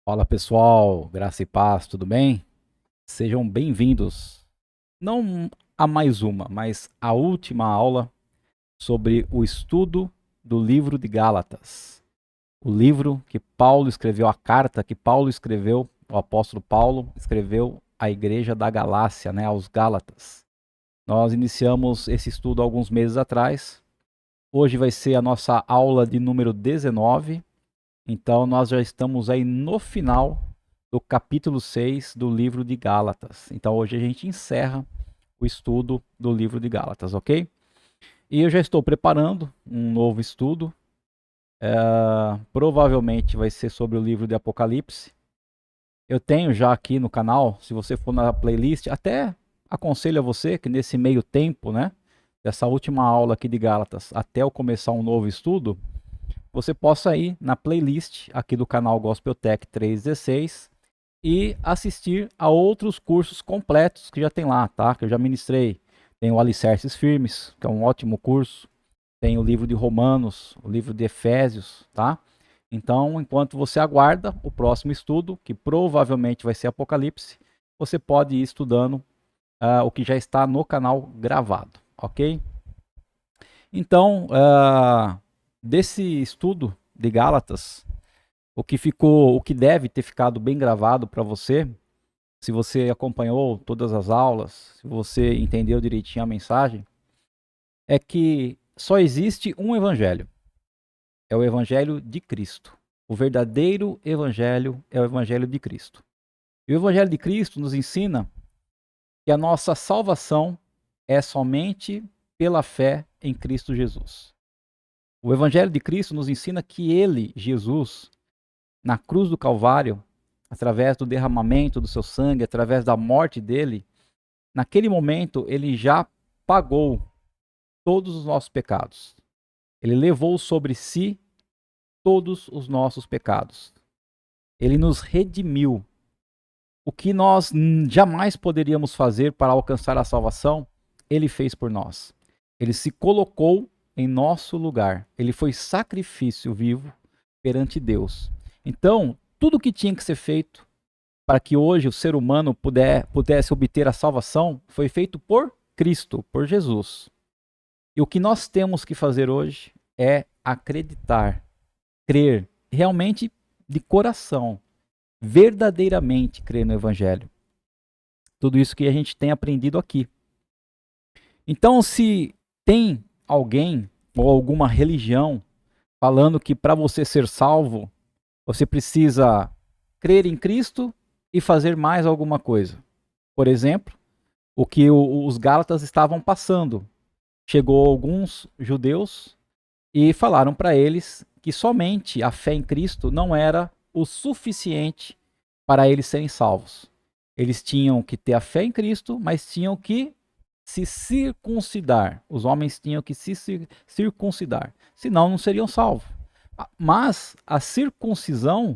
Fala pessoal, graça e paz, tudo bem? Sejam bem-vindos, não a mais uma, mas a última aula sobre o estudo do livro de Gálatas. O livro que Paulo escreveu, a carta que Paulo escreveu, o apóstolo Paulo escreveu à igreja da Galácia, né, aos Gálatas. Nós iniciamos esse estudo alguns meses atrás. Hoje vai ser a nossa aula de número 19. Então, nós já estamos aí no final do capítulo 6 do livro de Gálatas. Então, hoje a gente encerra o estudo do livro de Gálatas, ok? E eu já estou preparando um novo estudo. Provavelmente vai ser sobre o livro de Apocalipse. Eu tenho já aqui no canal, se você for na playlist, até aconselho a você que nesse meio tempo, né, dessa última aula aqui de Gálatas, até eu começar um novo estudo, você possa ir na playlist aqui do canal Gospeltech 316 e assistir a outros cursos completos que já tem lá, tá? Que eu já ministrei. Tem o Alicerces Firmes, que é um ótimo curso. Tem o livro de Romanos, o livro de Efésios, tá? Então, enquanto você aguarda o próximo estudo, que provavelmente vai ser Apocalipse, você pode ir estudando o que já está no canal gravado, ok? Então, desse estudo de Gálatas, o que deve ter ficado bem gravado para você, se você acompanhou todas as aulas, se você entendeu direitinho a mensagem, é que só existe um evangelho. É o evangelho de Cristo. O verdadeiro evangelho é o evangelho de Cristo. E o evangelho de Cristo nos ensina que a nossa salvação é somente pela fé em Cristo Jesus. O evangelho de Cristo nos ensina que ele, Jesus, na cruz do Calvário, através do derramamento do seu sangue, através da morte dele, naquele momento ele já pagou todos os nossos pecados. Ele levou sobre si todos os nossos pecados. Ele nos redimiu. O que nós jamais poderíamos fazer para alcançar a salvação, ele fez por nós. Ele se colocou em nosso lugar. Ele foi sacrifício vivo perante Deus. Então, tudo que tinha que ser feito para que hoje o ser humano pudesse obter a salvação foi feito por Cristo, por Jesus. E o que nós temos que fazer hoje é acreditar, crer, realmente de coração, verdadeiramente crer no Evangelho. Tudo isso que a gente tem aprendido aqui. Então, se tem alguém ou alguma religião falando que para você ser salvo, você precisa crer em Cristo e fazer mais alguma coisa. Por exemplo, o que os Gálatas estavam passando. Chegou alguns judeus e falaram para eles que somente a fé em Cristo não era o suficiente para eles serem salvos. Eles tinham que ter a fé em Cristo, mas tinham que se circuncidar. Os homens tinham que se circuncidar, senão não seriam salvos. Mas a circuncisão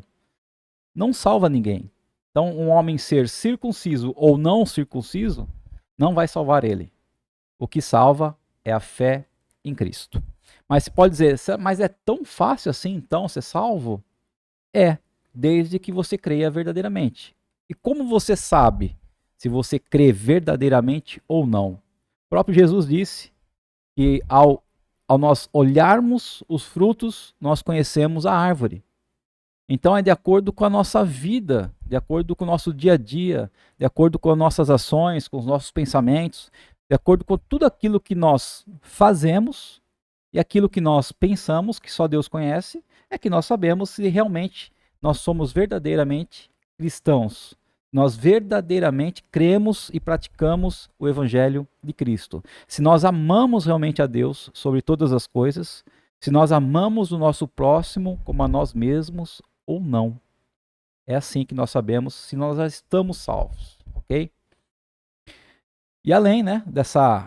não salva ninguém. Então, um homem ser circunciso ou não circunciso não vai salvar ele. O que salva é a fé em Cristo. Mas se pode dizer, mas é tão fácil assim então ser salvo? É, desde que você creia verdadeiramente. E como você sabe se você crê verdadeiramente ou não? O próprio Jesus disse que ao nós olharmos os frutos, nós conhecemos a árvore. Então é de acordo com a nossa vida, de acordo com o nosso dia a dia, de acordo com as nossas ações, com os nossos pensamentos, de acordo com tudo aquilo que nós fazemos e aquilo que nós pensamos, que só Deus conhece, é que nós sabemos se realmente nós somos verdadeiramente cristãos. Nós verdadeiramente cremos e praticamos o Evangelho de Cristo. Se nós amamos realmente a Deus sobre todas as coisas, se nós amamos o nosso próximo como a nós mesmos ou não. É assim que nós sabemos se nós já estamos salvos, ok? E além, né,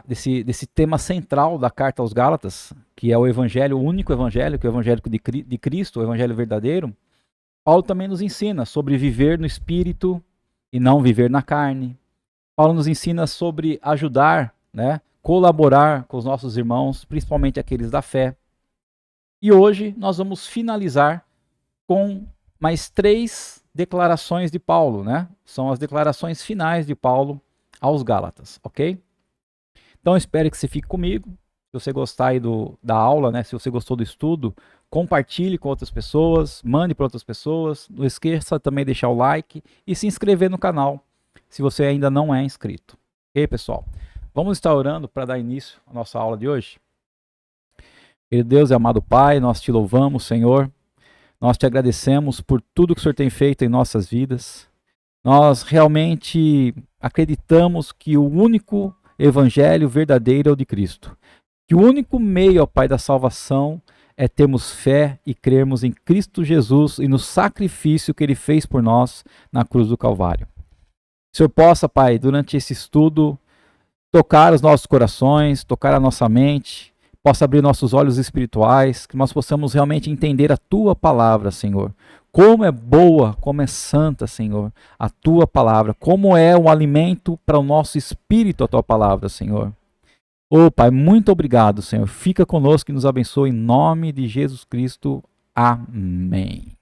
desse tema central da carta aos Gálatas, que é o evangelho, o único evangelho, que é o evangelho de Cristo, o evangelho verdadeiro, Paulo também nos ensina sobre viver no espírito e não viver na carne. Paulo nos ensina sobre ajudar, né, colaborar com os nossos irmãos, principalmente aqueles da fé. E hoje nós vamos finalizar com mais 3 declarações de Paulo, né? São as declarações finais de Paulo aos Gálatas, ok? Então, espero que você fique comigo. Se você gostar aí da aula, né? Se você gostou do estudo, compartilhe com outras pessoas, mande para outras pessoas. Não esqueça também de deixar o like e se inscrever no canal, se você ainda não é inscrito. Ok, pessoal? Vamos estar orando para dar início à nossa aula de hoje. Querido Deus e amado Pai, nós te louvamos, Senhor. Nós te agradecemos por tudo que o Senhor tem feito em nossas vidas. Nós realmente acreditamos que o único evangelho verdadeiro é o de Cristo. Que o único meio, ó Pai, da salvação é termos fé e crermos em Cristo Jesus e no sacrifício que Ele fez por nós na cruz do Calvário. Que o Senhor possa, Pai, durante esse estudo, tocar os nossos corações, tocar a nossa mente, possa abrir nossos olhos espirituais, que nós possamos realmente entender a Tua palavra, Senhor. Como é boa, como é santa, Senhor, a Tua palavra. Como é um alimento para o nosso espírito a Tua palavra, Senhor. Ô Pai, muito obrigado, Senhor. Fica conosco e nos abençoe em nome de Jesus Cristo. Amém.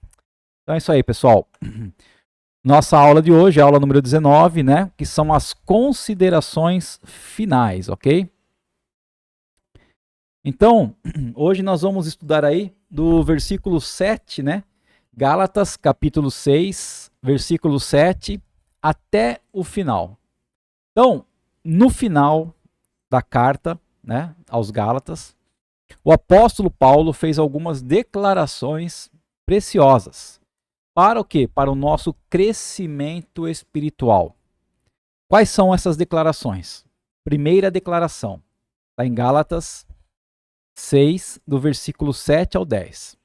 Então é isso aí, pessoal. Nossa aula de hoje é a aula número 19, né? Que são as considerações finais, ok? Então, hoje nós vamos estudar aí do versículo 7, né? Gálatas, capítulo 6, versículo 7, até o final. Então, no final da carta, né, aos Gálatas, o apóstolo Paulo fez algumas declarações preciosas. Para o quê? Para o nosso crescimento espiritual. Quais são essas declarações? Primeira declaração, está em Gálatas 6, do versículo 7 ao 10.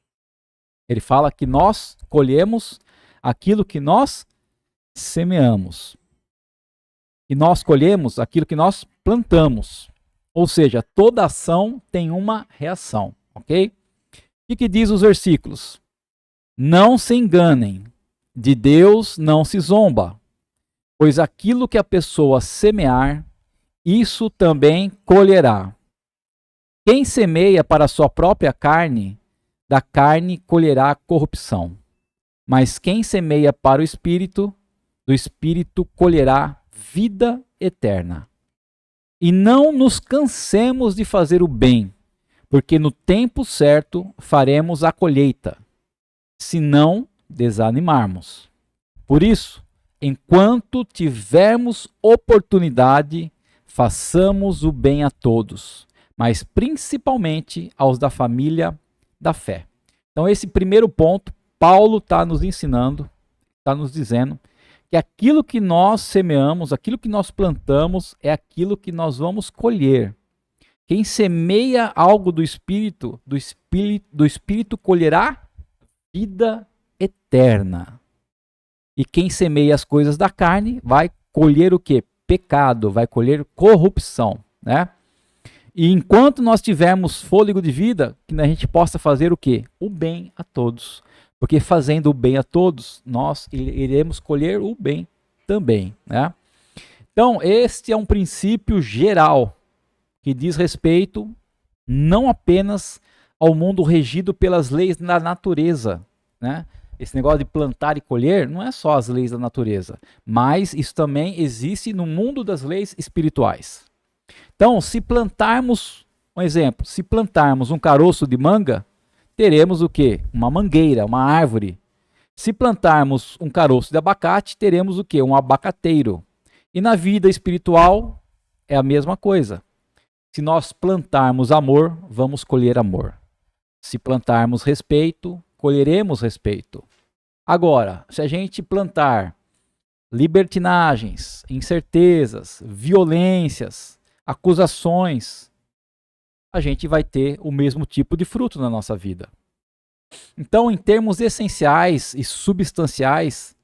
Ele fala que nós colhemos aquilo que nós semeamos. E nós colhemos aquilo que nós plantamos. Ou seja, toda ação tem uma reação, ok? O que diz os versículos? Não se enganem, de Deus não se zomba, pois aquilo que a pessoa semear, isso também colherá. Quem semeia para a sua própria carne, da carne colherá corrupção. Mas quem semeia para o Espírito, do Espírito colherá vida eterna. E não nos cansemos de fazer o bem, porque no tempo certo faremos a colheita, se não desanimarmos. Por isso, enquanto tivermos oportunidade, façamos o bem a todos, mas principalmente aos da família da fé. Então, esse primeiro ponto, Paulo está nos ensinando, está nos dizendo que aquilo que nós semeamos, aquilo que nós plantamos, é aquilo que nós vamos colher. Quem semeia algo do Espírito colherá vida eterna. E quem semeia as coisas da carne vai colher o quê? Pecado, vai colher corrupção, né? E enquanto nós tivermos fôlego de vida, que a gente possa fazer o quê? O bem a todos. Porque fazendo o bem a todos, nós iremos colher o bem também, né? Então, este é um princípio geral que diz respeito não apenas ao mundo regido pelas leis da natureza, né? Esse negócio de plantar e colher não é só as leis da natureza, mas isso também existe no mundo das leis espirituais. Então, se plantarmos, um exemplo, se plantarmos um caroço de manga, teremos o quê? Uma mangueira, uma árvore. Se plantarmos um caroço de abacate, teremos o quê? Um abacateiro. E na vida espiritual é a mesma coisa. Se nós plantarmos amor, vamos colher amor. Se plantarmos respeito, colheremos respeito. Agora, se a gente plantar libertinagens, incertezas, violências, acusações, a gente vai ter o mesmo tipo de fruto na nossa vida. Então, em termos essenciais e substanciais,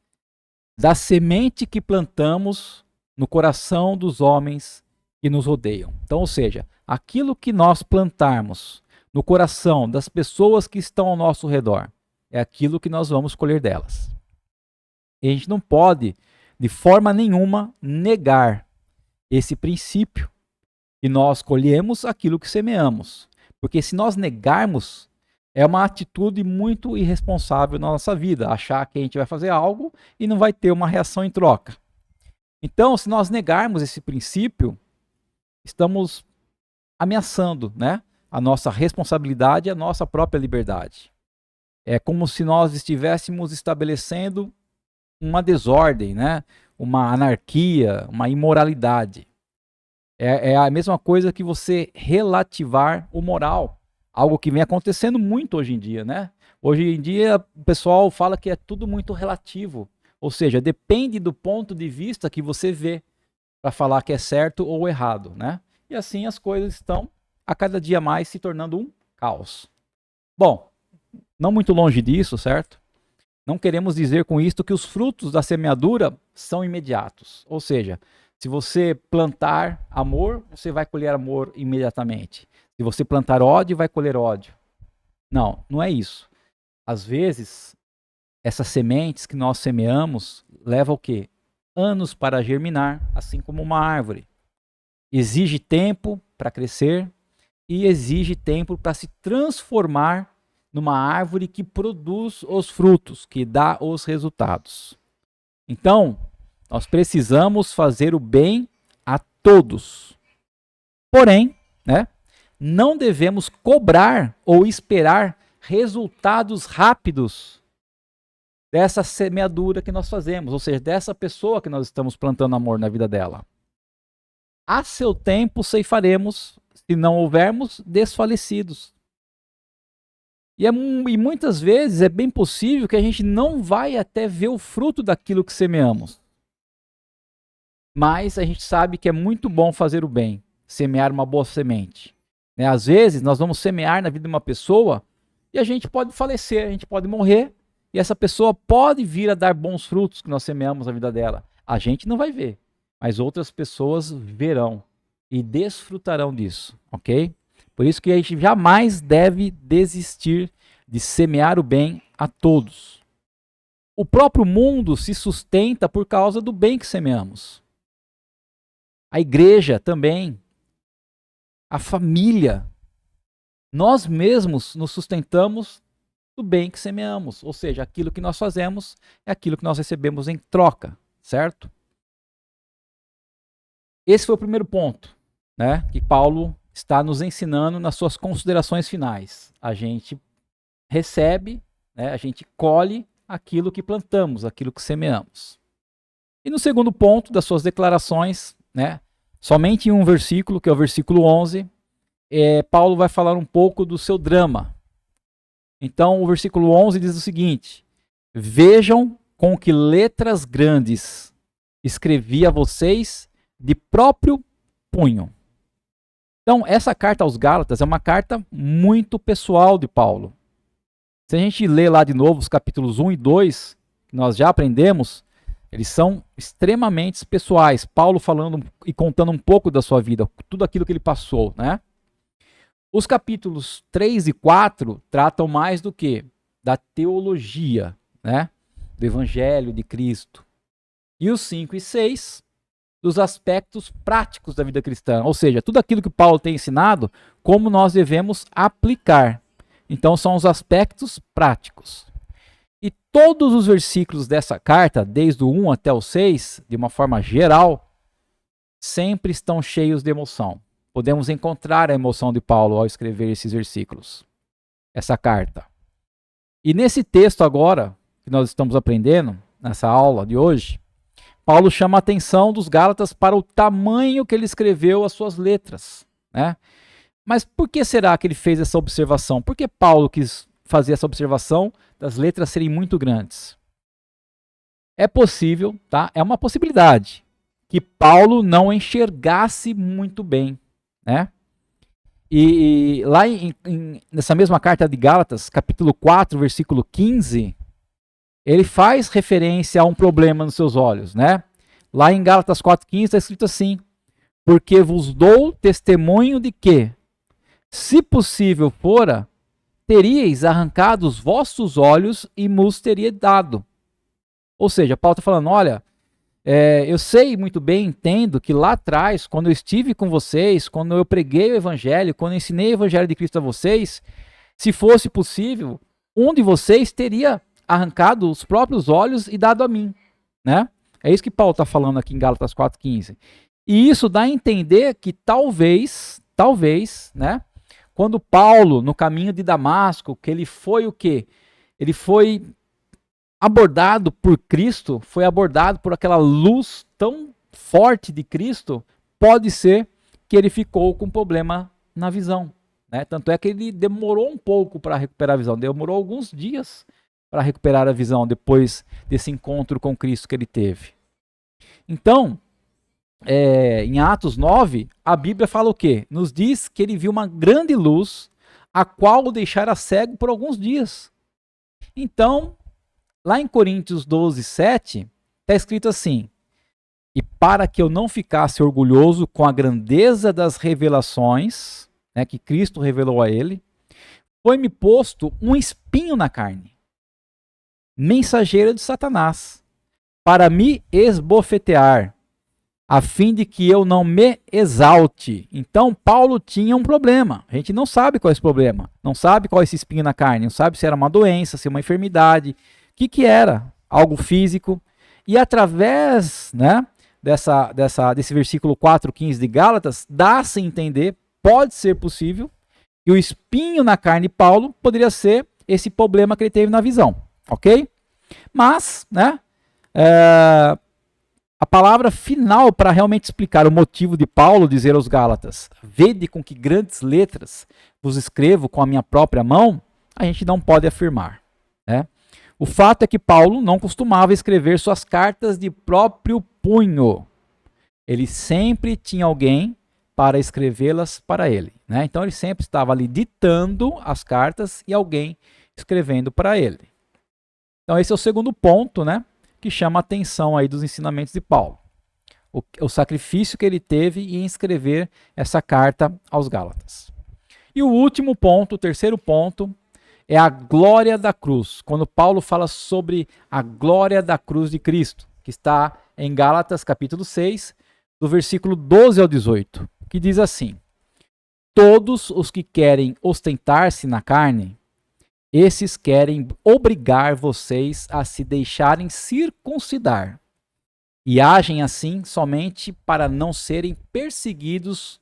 da semente que plantamos no coração dos homens que nos rodeiam. Então, ou seja, aquilo que nós plantarmos no coração das pessoas que estão ao nosso redor, é aquilo que nós vamos colher delas. E a gente não pode, de forma nenhuma, negar esse princípio, que nós colhemos aquilo que semeamos. Porque se nós negarmos, É uma atitude muito irresponsável na nossa vida, achar que a gente vai fazer algo e não vai ter uma reação em troca. Então, se nós negarmos esse princípio, estamos ameaçando, né, a nossa responsabilidade e a nossa própria liberdade. É como se nós estivéssemos estabelecendo uma desordem, né, uma anarquia, uma imoralidade. É a mesma coisa que você relativar o moral. Algo que vem acontecendo muito hoje em dia, né? Hoje em dia o pessoal fala que é tudo muito relativo. Ou seja, depende do ponto de vista que você vê para falar que é certo ou errado, né? E assim as coisas estão a cada dia mais se tornando um caos. Bom, não muito longe disso, certo? Não queremos dizer com isto que os frutos da semeadura são imediatos. Ou seja, se você plantar amor, você vai colher amor imediatamente. Se você plantar ódio, vai colher ódio. Não, não é isso. Às vezes, essas sementes que nós semeamos levam o quê? Anos para germinar, assim como uma árvore. Exige tempo para crescer e exige tempo para se transformar numa árvore que produz os frutos, que dá os resultados. Então, nós precisamos fazer o bem a todos. Porém, né, não devemos cobrar ou esperar resultados rápidos dessa semeadura que nós fazemos, ou seja, dessa pessoa que nós estamos plantando amor na vida dela. A seu tempo ceifaremos, se não houvermos desfalecidos. E muitas vezes é bem possível que a gente não vai até ver o fruto daquilo que semeamos. Mas a gente sabe que é muito bom fazer o bem, semear uma boa semente. Né? Às vezes nós vamos semear na vida de uma pessoa e a gente pode falecer, a gente pode morrer e essa pessoa pode vir a dar bons frutos que nós semeamos na vida dela. A gente não vai ver, mas outras pessoas verão e desfrutarão disso, ok? Por isso que a gente jamais deve desistir de semear o bem a todos. O próprio mundo se sustenta por causa do bem que semeamos. A igreja também, a família, nós mesmos nos sustentamos do bem que semeamos, ou seja, aquilo que nós fazemos é aquilo que nós recebemos em troca, certo? Esse foi o primeiro ponto, né, que Paulo está nos ensinando nas suas considerações finais. A gente recebe, né, a gente colhe aquilo que plantamos, aquilo que semeamos. E no segundo ponto das suas declarações, né, somente em um versículo, que é o versículo 11, Paulo vai falar um pouco do seu drama. Então, o versículo 11 diz o seguinte: vejam com que letras grandes escrevi a vocês de próprio punho. Então, essa carta aos Gálatas é uma carta muito pessoal de Paulo. Se a gente ler lá de novo os capítulos 1 e 2, que nós já aprendemos, eles são extremamente pessoais. Paulo falando e contando um pouco da sua vida, tudo aquilo que ele passou, né? Os capítulos 3 e 4 tratam mais do que? Da teologia, né? Do Evangelho de Cristo. E os 5 e 6, dos aspectos práticos da vida cristã. Ou seja, tudo aquilo que Paulo tem ensinado, como nós devemos aplicar. Então, são os aspectos práticos. E todos os versículos dessa carta, desde o 1 até o 6, de uma forma geral, sempre estão cheios de emoção. Podemos encontrar a emoção de Paulo ao escrever esses versículos, essa carta. E nesse texto agora, que nós estamos aprendendo, nessa aula de hoje, Paulo chama a atenção dos Gálatas para o tamanho que ele escreveu as suas letras, né? Mas por que será que ele fez essa observação? Por que Paulo quis fazer essa observação das letras serem muito grandes? É possível, tá? É uma possibilidade que Paulo não enxergasse muito bem, né? E lá nessa mesma carta de Gálatas, capítulo 4, versículo 15, ele faz referência a um problema nos seus olhos, né? Lá em Gálatas 4,15 está escrito assim: porque vos dou testemunho de que, se possível fora, teríeis arrancado os vossos olhos e vos teria dado. Ou seja, Paulo está falando, olha, eu sei muito bem, entendo que lá atrás, quando eu estive com vocês, quando eu preguei o evangelho, quando eu ensinei o evangelho de Cristo a vocês, Se fosse possível, um de vocês teria arrancado os próprios olhos e dado a mim, né? É isso que Paulo está falando aqui em Gálatas 4,15. E isso dá a entender que talvez, né? Quando Paulo, no caminho de Damasco, que ele foi o quê? Ele foi abordado por Cristo, foi abordado por aquela luz tão forte de Cristo, pode ser que ele ficou com problema na visão, né? Tanto é que ele demorou um pouco para recuperar a visão, demorou alguns dias para recuperar a visão depois desse encontro com Cristo que ele teve. Então, em Atos 9, a Bíblia fala o quê? Nos diz que ele viu uma grande luz, a qual o deixara cego por alguns dias. Então, lá em Coríntios 12, 7, está escrito assim: e para que eu não ficasse orgulhoso com a grandeza das revelações, né, que Cristo revelou a ele, foi-me posto um espinho na carne, mensageiro de Satanás, para me esbofetear, a fim de que eu não me exalte. Então, Paulo tinha um problema. A gente não sabe qual é esse problema. Não sabe qual é esse espinho na carne. Não sabe se era uma doença, se era uma enfermidade. O que era? Algo físico. E através, né, desse versículo 4,15 de Gálatas, dá-se a entender, pode ser possível, que o espinho na carne de Paulo poderia ser esse problema que ele teve na visão. Ok? Mas, né, a palavra final para realmente explicar o motivo de Paulo dizer aos Gálatas: vede com que grandes letras vos escrevo com a minha própria mão, a gente não pode afirmar, né? O fato é que Paulo não costumava escrever suas cartas de próprio punho. Ele sempre tinha alguém para escrevê-las para ele, né? Então ele sempre estava ali ditando as cartas e alguém escrevendo para ele. Então esse é o segundo ponto, né, que chama a atenção aí dos ensinamentos de Paulo. O sacrifício que ele teve em escrever essa carta aos Gálatas. E o último ponto, o terceiro ponto, é a glória da cruz. Quando Paulo fala sobre a glória da cruz de Cristo, que está em Gálatas capítulo 6, do versículo 12 ao 18, que diz assim: todos os que querem ostentar-se na carne, esses querem obrigar vocês a se deixarem circuncidar, e agem assim somente para não serem perseguidos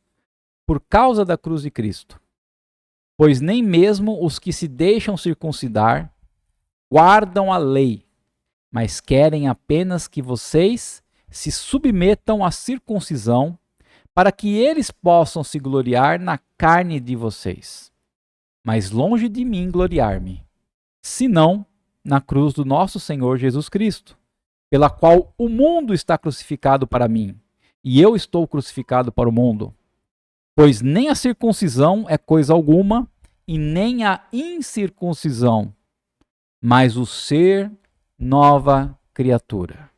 por causa da cruz de Cristo. Pois nem mesmo os que se deixam circuncidar guardam a lei, mas querem apenas que vocês se submetam à circuncisão, para que eles possam se gloriar na carne de vocês. Mas longe de mim gloriar-me, senão na cruz do nosso Senhor Jesus Cristo, pela qual o mundo está crucificado para mim, e eu estou crucificado para o mundo. Pois nem a circuncisão é coisa alguma, e nem a incircuncisão, mas o ser nova criatura.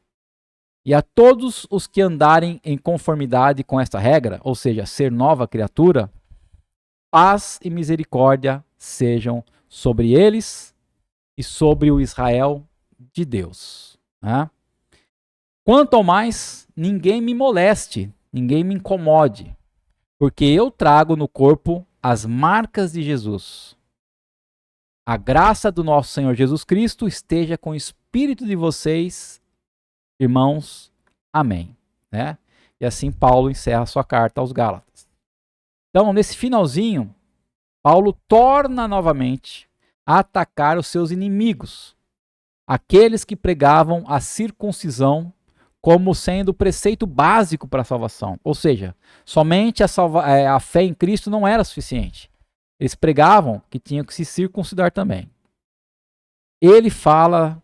E a todos os que andarem em conformidade com esta regra, ou seja, ser nova criatura, paz e misericórdia sejam sobre eles e sobre o Israel de Deus. Né? Quanto ao mais, ninguém me moleste, ninguém me incomode, porque eu trago no corpo as marcas de Jesus. A graça do nosso Senhor Jesus Cristo esteja com o espírito de vocês, irmãos. Amém. Né? E assim Paulo encerra sua carta aos Gálatas. Então, nesse finalzinho, Paulo torna novamente a atacar os seus inimigos, aqueles que pregavam a circuncisão como sendo o preceito básico para a salvação. Ou seja, somente a fé em Cristo não era suficiente. Eles pregavam que tinham que se circuncidar também. Ele fala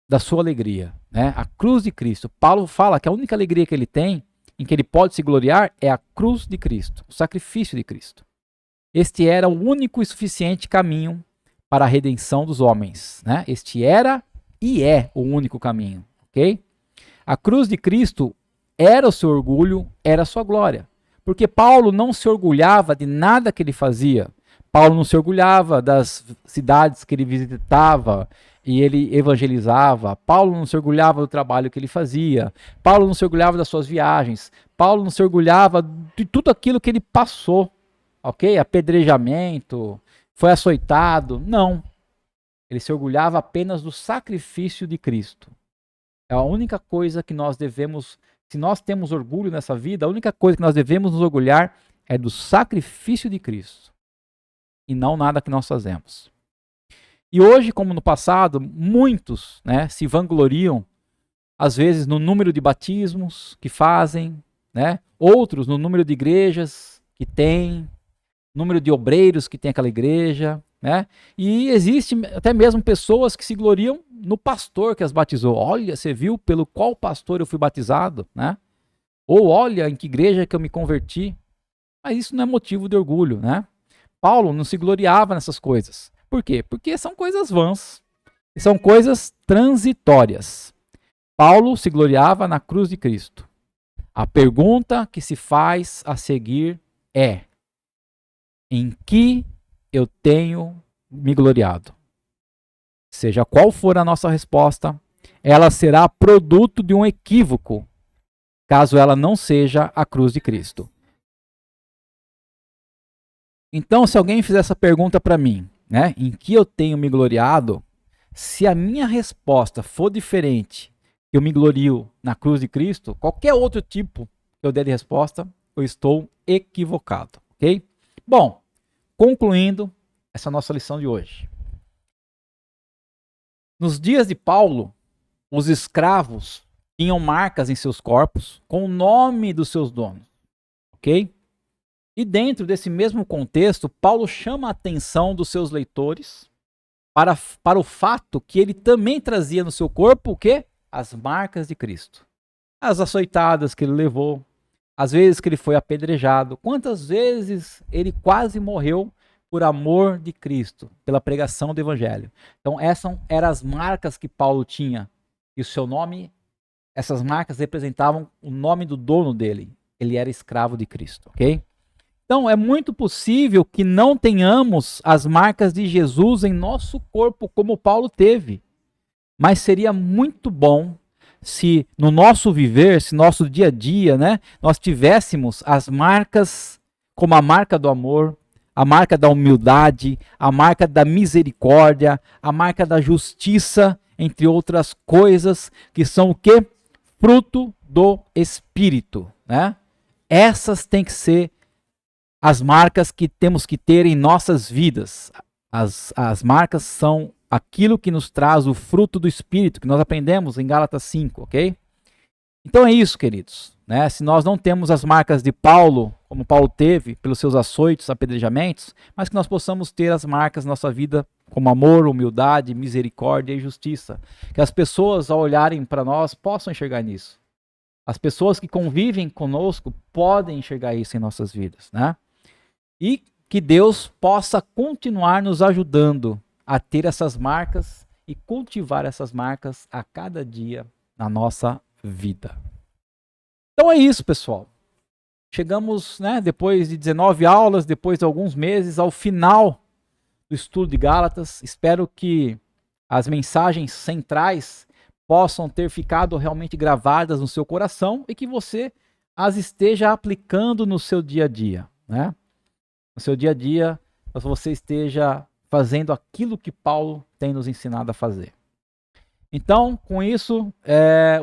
da sua alegria, né? A cruz de Cristo. Paulo fala que a única alegria que ele tem, em que ele pode se gloriar, é a cruz de Cristo, o sacrifício de Cristo. Este era o único e suficiente caminho para a redenção dos homens, né? Este era e é o único caminho, ok? A cruz de Cristo era o seu orgulho, era a sua glória. Porque Paulo não se orgulhava de nada que ele fazia. Paulo não se orgulhava das cidades que ele visitava e ele evangelizava. Paulo não se orgulhava do trabalho que ele fazia. Paulo não se orgulhava das suas viagens. Paulo não se orgulhava de tudo aquilo que ele passou, ok? Apedrejamento, foi açoitado. Não. Ele se orgulhava apenas do sacrifício de Cristo. É a única coisa que nós devemos, se nós temos orgulho nessa vida, a única coisa que nós devemos nos orgulhar é do sacrifício de Cristo. E não nada que nós fazemos. E hoje, como no passado, muitos, né, se vangloriam, às vezes no número de batismos que fazem, né, outros no número de igrejas que tem, número de obreiros que tem aquela igreja, né? E existe até mesmo pessoas que se gloriam no pastor que as batizou. Olha, você viu pelo qual pastor eu fui batizado, né? Ou olha em que igreja que eu me converti. Mas isso não é motivo de orgulho, né? Paulo não se gloriava nessas coisas. Por quê? Porque são coisas vãs. São coisas transitórias. Paulo se gloriava na cruz de Cristo. A pergunta que se faz a seguir é: em que eu tenho me gloriado? Seja qual for a nossa resposta, ela será produto de um equívoco, caso ela não seja a cruz de Cristo. Então, se alguém fizer essa pergunta para mim, né, em que eu tenho me gloriado, se a minha resposta for diferente, eu me glorio na cruz de Cristo, qualquer outro tipo que eu der de resposta, eu estou equivocado, ok? Bom, concluindo essa nossa lição de hoje. Nos dias de Paulo, os escravos tinham marcas em seus corpos com o nome dos seus donos, ok? E dentro desse mesmo contexto, Paulo chama a atenção dos seus leitores para o fato que ele também trazia no seu corpo o quê? As marcas de Cristo. As açoitadas que ele levou, as vezes que ele foi apedrejado, quantas vezes ele quase morreu por amor de Cristo, pela pregação do Evangelho. Então essas eram as marcas que Paulo tinha. E o seu nome, essas marcas representavam o nome do dono dele. Ele era escravo de Cristo, ok? Então é muito possível que não tenhamos as marcas de Jesus em nosso corpo como Paulo teve. Mas seria muito bom se no nosso viver, se no nosso dia a dia, né, nós tivéssemos as marcas como a marca do amor, a marca da humildade, a marca da misericórdia, a marca da justiça, entre outras coisas que são o quê? Fruto do Espírito, né? Essas têm que ser as marcas que temos que ter em nossas vidas. As marcas são aquilo que nos traz o fruto do Espírito, que nós aprendemos em Gálatas 5, ok? Então é isso, queridos. Né? Se nós não temos as marcas de Paulo, como Paulo teve, pelos seus açoites, apedrejamentos, mas que nós possamos ter as marcas na nossa vida, como amor, humildade, misericórdia e justiça. Que as pessoas, ao olharem para nós, possam enxergar nisso. As pessoas que convivem conosco podem enxergar isso em nossas vidas, né? E que Deus possa continuar nos ajudando a ter essas marcas e cultivar essas marcas a cada dia na nossa vida. Então é isso, pessoal. Chegamos, né, depois de 19 aulas, depois de alguns meses, ao final do estudo de Gálatas. Espero que as mensagens centrais possam ter ficado realmente gravadas no seu coração e que você as esteja aplicando no seu dia a dia, né? No seu dia a dia, você esteja fazendo aquilo que Paulo tem nos ensinado a fazer. Então, com isso,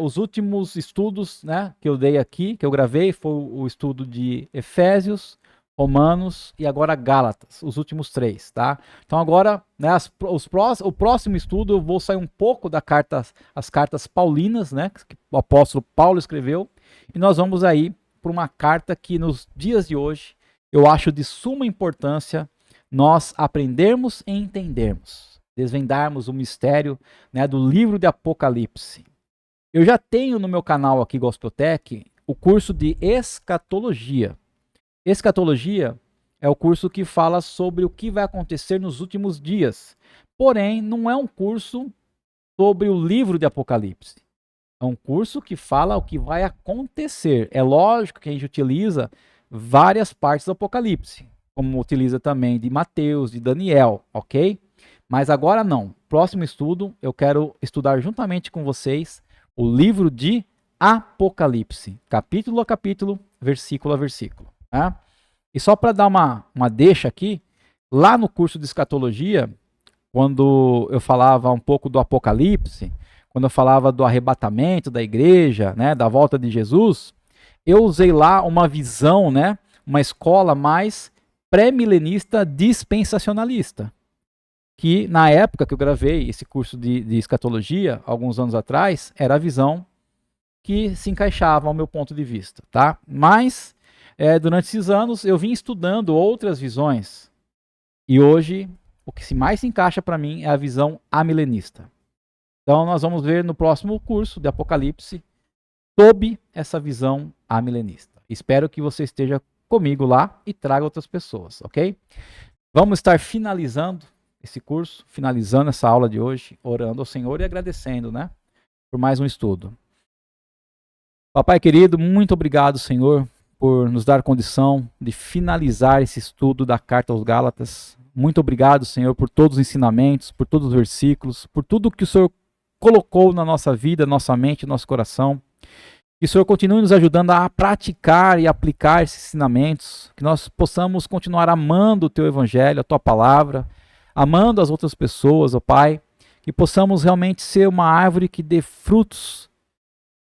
os últimos estudos, né, que eu dei aqui, que eu gravei, foi o estudo de Efésios, Romanos e agora Gálatas, os últimos 3, tá? Então agora, né, o próximo estudo eu vou sair um pouco as cartas paulinas, né, que o apóstolo Paulo escreveu, e nós vamos aí para uma carta que nos dias de hoje eu acho de suma importância nós aprendermos e entendermos, desvendarmos o mistério, né, do livro de Apocalipse. Eu já tenho no meu canal aqui, Gospeltech, o curso de escatologia. Escatologia é o curso que fala sobre o que vai acontecer nos últimos dias. Porém, não é um curso sobre o livro de Apocalipse. É um curso que fala o que vai acontecer. É lógico que a gente utiliza várias partes do Apocalipse, como utiliza também de Mateus, de Daniel, ok? Mas agora não. Próximo estudo, eu quero estudar juntamente com vocês o livro de Apocalipse, capítulo a capítulo, versículo a versículo. Tá? E só para dar uma deixa aqui, Lá no curso de escatologia, quando eu falava um pouco do Apocalipse, quando eu falava do arrebatamento da igreja, né, da volta de Jesus, eu usei lá uma visão, né, uma escola mais pré-milenista dispensacionalista, que na época que eu gravei esse curso de escatologia, alguns anos atrás, era a visão que se encaixava ao meu ponto de vista, tá? Mas, durante esses anos, eu vim estudando outras visões, e hoje, o que mais se encaixa para mim é a visão amilenista. Então, nós vamos ver no próximo curso de Apocalipse sob essa visão amilenista. Espero que você esteja comigo lá e traga outras pessoas, ok? Vamos estar finalizando esse curso, finalizando essa aula de hoje, orando ao Senhor e agradecendo, né, por mais um estudo. Papai querido, muito obrigado, Senhor, por nos dar condição de finalizar esse estudo da Carta aos Gálatas. Muito obrigado, Senhor, por todos os ensinamentos, por todos os versículos, por tudo que o Senhor colocou na nossa vida, nossa mente, nosso coração. Que o Senhor continue nos ajudando a praticar e aplicar esses ensinamentos, que nós possamos continuar amando o Teu Evangelho, a Tua Palavra, amando as outras pessoas, ó Pai, que possamos realmente ser uma árvore que dê frutos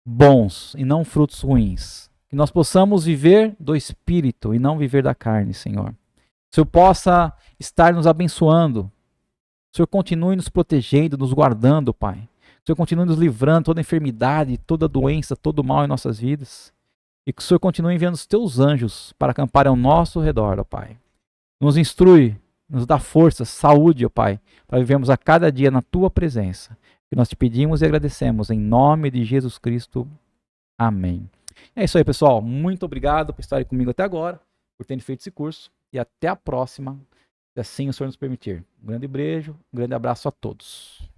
bons e não frutos ruins. Que nós possamos viver do Espírito e não viver da carne, Senhor. Que o Senhor possa estar nos abençoando. O Senhor continue nos protegendo, nos guardando, Pai. O Senhor continue nos livrando de toda enfermidade, toda doença, todo mal em nossas vidas. E que o Senhor continue enviando os teus anjos para acampar ao nosso redor, ó Pai. Nos instrui, nos dá força, saúde, ó Pai, para vivermos a cada dia na tua presença. Que nós te pedimos e agradecemos em nome de Jesus Cristo. Amém. É isso aí, pessoal. Muito obrigado por estarem comigo até agora, por terem feito esse curso. E até a próxima, se assim o Senhor nos permitir. Um grande beijo, um grande abraço a todos.